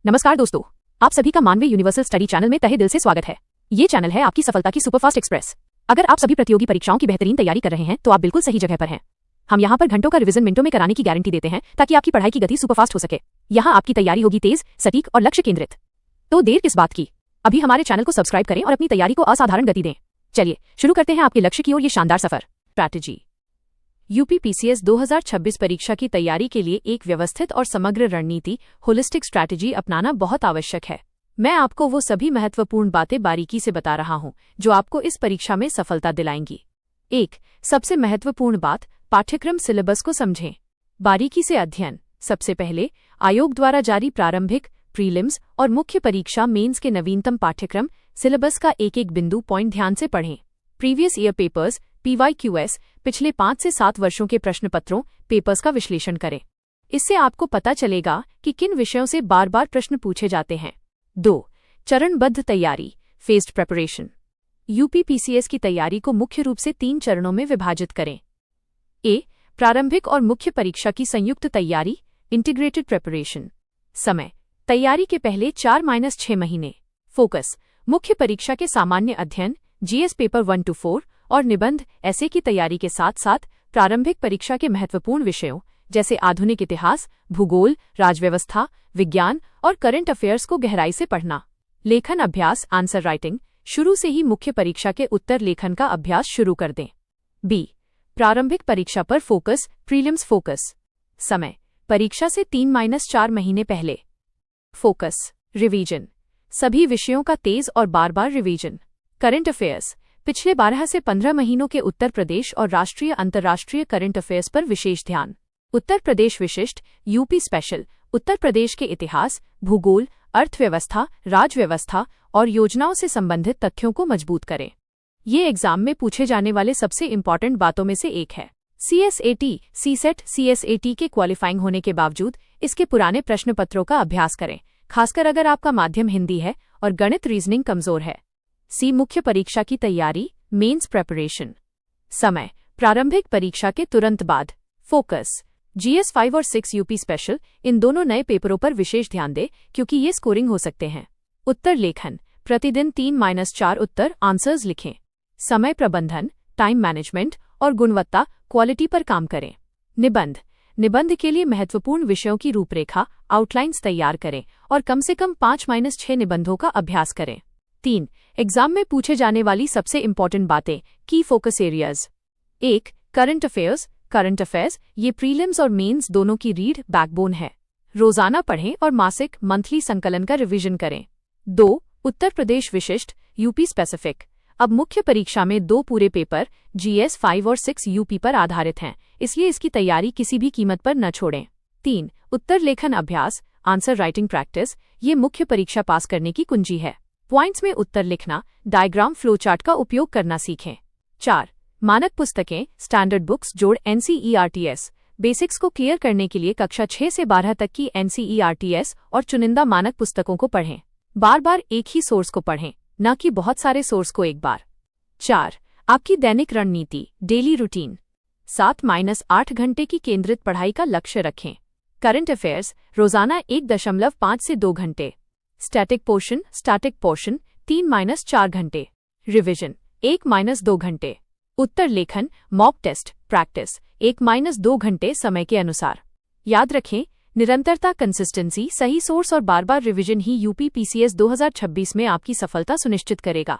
नमस्कार दोस्तों, आप सभी का मानवीय यूनिवर्सल स्टडी चैनल में तहे दिल से स्वागत है। ये चैनल है आपकी सफलता की सुपरफास्ट एक्सप्रेस। अगर आप सभी प्रतियोगी परीक्षाओं की बेहतरीन तैयारी कर रहे हैं तो आप बिल्कुल सही जगह पर हैं। हम यहाँ पर घंटों का रिवीजन मिनटों में कराने की गारंटी देते हैं ताकि आपकी पढ़ाई की गति सुपरफास्ट हो सके। यहाँ आपकी तैयारी होगी तेज, सटीक और लक्ष्य केंद्रित। तो देर किस बात की, अभी हमारे चैनल को सब्सक्राइब करें और अपनी तैयारी को असाधारण गति दें। चलिए शुरू करते हैं आपके लक्ष्य की ओर ये शानदार सफर। स्ट्रैटेजी। यूपीपीसीएस 2026 परीक्षा की तैयारी के लिए एक व्यवस्थित और समग्र रणनीति होलिस्टिक स्ट्रैटेजी अपनाना बहुत आवश्यक है। मैं आपको वो सभी महत्वपूर्ण बातें बारीकी से बता रहा हूं जो आपको इस परीक्षा में सफलता दिलाएंगी। 1. सबसे महत्वपूर्ण बात, पाठ्यक्रम सिलेबस को समझें। बारीकी से अध्ययन। सबसे पहले आयोग द्वारा जारी प्रारंभिक, प्रीलिम्स और मुख्य परीक्षा मेंस के नवीनतम पाठ्यक्रम सिलेबस का एक एक बिंदु पॉइंट ध्यान से पढ़ें। प्रीवियस ईयर पेपर्स PYQS पिछले 5 से 7 वर्षों के प्रश्न पत्रों पेपर्स का विश्लेषण करें। इससे आपको पता चलेगा कि किन विषयों से बार बार प्रश्न पूछे जाते हैं। 2. चरणबद्ध तैयारी, फेज्ड प्रिपरेशन। यूपीपीसीएस की तैयारी को मुख्य रूप से 3 चरणों में विभाजित करें। A. प्रारंभिक और मुख्य परीक्षा की संयुक्त तैयारी, इंटीग्रेटेड प्रिपरेशन। समय, तैयारी के पहले 4-6 महीने। फोकस, मुख्य परीक्षा के सामान्य अध्ययन, GS पेपर 1 to 4 और निबंध ऐसे की तैयारी के साथ साथ प्रारंभिक परीक्षा के महत्वपूर्ण विषयों जैसे आधुनिक इतिहास, भूगोल, राजव्यवस्था, विज्ञान और करंट अफेयर्स को गहराई से पढ़ना। लेखन अभ्यास, आंसर राइटिंग। शुरू से ही मुख्य परीक्षा के उत्तर लेखन का अभ्यास शुरू कर दें। B. प्रारंभिक परीक्षा पर फोकस, प्रीलिम्स फोकस। समय, परीक्षा से 3-4 महीने पहले। Focus, revision. सभी विषयों का तेज और बार बार रिवीजन। करंट अफेयर्स, पिछले 12 से 15 महीनों के उत्तर प्रदेश और राष्ट्रीय अंतर्राष्ट्रीय करंट अफेयर्स पर विशेष ध्यान। उत्तर प्रदेश विशिष्ट, यूपी स्पेशल, उत्तर प्रदेश के इतिहास, भूगोल, अर्थव्यवस्था, राजव्यवस्था और योजनाओं से संबंधित तथ्यों को मजबूत करें। ये एग्जाम में पूछे जाने वाले सबसे इम्पॉर्टेंट बातों में से एक है। CSAT, CSET, CSAT के क्वालिफाइंग होने के बावजूद इसके पुराने प्रश्न पत्रों का अभ्यास करें, खासकर अगर आपका माध्यम हिंदी है और गणित रीजनिंग कमजोर है। C. मुख्य परीक्षा की तैयारी, मेंस प्रिपरेशन। समय, प्रारंभिक परीक्षा के तुरंत बाद। फोकस, GS 5 और 6 यूपी स्पेशल, इन दोनों नए पेपरों पर विशेष ध्यान दें क्योंकि ये स्कोरिंग हो सकते हैं। उत्तर लेखन, प्रतिदिन 3-4 उत्तर आंसर्स लिखें। समय प्रबंधन, टाइम मैनेजमेंट और गुणवत्ता, क्वालिटी पर काम करें। निबंध, निबंध के लिए महत्वपूर्ण विषयों की रूपरेखा, आउटलाइन्स तैयार करें और कम से कम 5-6 निबंधों का अभ्यास करें। 3. एग्जाम में पूछे जाने वाली सबसे इंपॉर्टेंट बातें, की focus areas. 1. Current affairs, current affairs ये प्रीलिम्स और मेंस दोनों की रीढ़ बैकबोन है। रोजाना पढ़ें और मासिक मंथली संकलन का रिवीजन करें। 2. उत्तर प्रदेश विशिष्ट, यूपी स्पेसिफिक। अब मुख्य परीक्षा में 2 पूरे पेपर GS 5 और 6 यूपी पर आधारित हैं, इसलिए इसकी तैयारी किसी भी कीमत पर न छोड़ें। 3. उत्तर लेखन अभ्यास, आंसर राइटिंग प्रैक्टिस, ये मुख्य परीक्षा पास करने की कुंजी है। पॉइंट्स में उत्तर लिखना, डायग्राम, फ्लोचार्ट का उपयोग करना सीखें। 4. मानक पुस्तकें, स्टैंडर्ड बुक्स जोड़ NCERTS। बेसिक्स को क्लियर करने के लिए कक्षा 6 से 12 तक की NCERTS और चुनिंदा मानक पुस्तकों को पढ़ें। बार बार एक ही सोर्स को पढ़ें, न कि बहुत सारे सोर्स को एक बार। 4. आपकी दैनिक रणनीति, डेली रूटीन। 7-8 घंटे की केंद्रित पढ़ाई का लक्ष्य रखें। करंट अफेयर्स, रोजाना 1.5 से 2 घंटे। स्टैटिक पोर्शन 3-4 घंटे। रिवीजन 1-2 घंटे। उत्तर लेखन, मॉक टेस्ट, प्रैक्टिस 1-2 घंटे समय के अनुसार। याद रखें, निरंतरता, कंसिस्टेंसी, सही सोर्स और बार बार रिवीजन ही यूपीपीसीएस 2026 में आपकी सफलता सुनिश्चित करेगा।